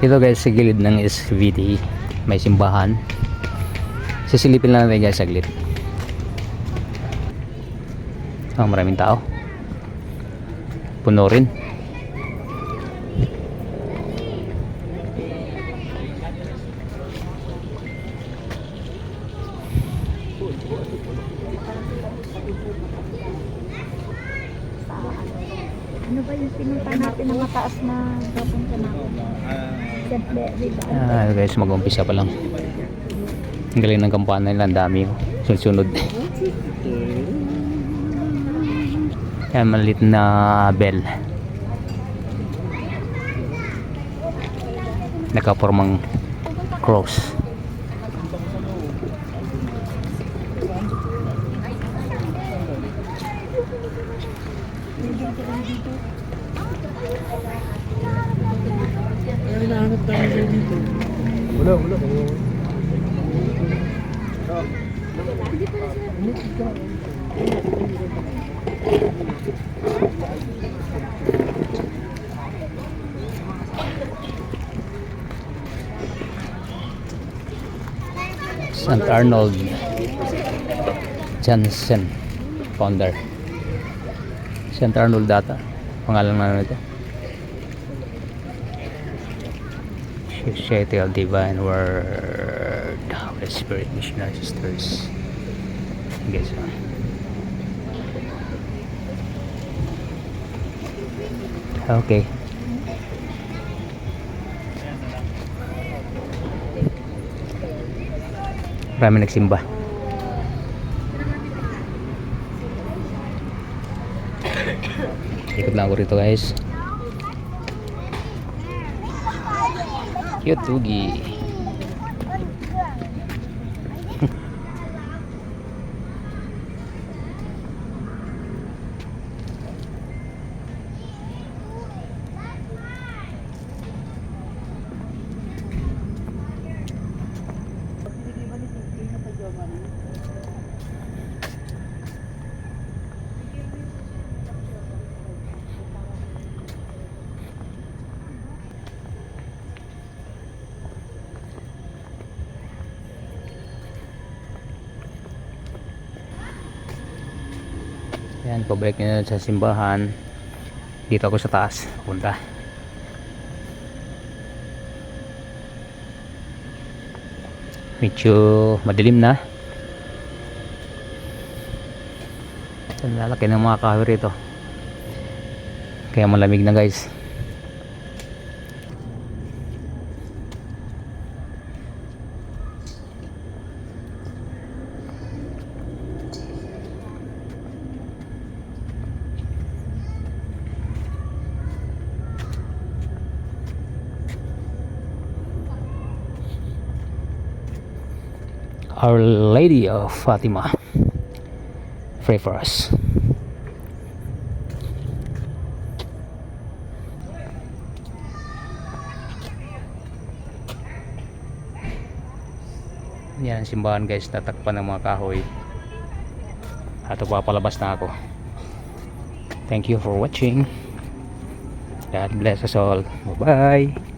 Ito guys, sa gilid ng SVD may simbahan. Sisilipin lang natin guys saglit. Maraming tao. Puno rin. Ano ba yung pinunta natin na mataas na papunta natin? Guys, mag-umpisa pa lang. Ang galing ng kampana nila, ang dami. Sunod-sunod. Yan, maliit na bell. Nakapormang cross. Wala. St. Arnold Jansen, founder. St. Arnold data pangalan na ito. Society of Divine Word, Holy Spirit Missionary Sisters. Guys, okay. Marami nagsimba. Ikot lang ako rito guys. Cute Tugi. Yan, pabalik nyo sa simbahan. Dito ako sa taas punta. Medyo madilim na. Ang lalaki ng mga kahoy rito, kaya malamig na guys. Our Lady of Fatima, pray for us. Yan ang simbahan guys, tatakpan ng mga kahoy. At papalabas na ako. Thank you for watching. God bless us all. Bye bye.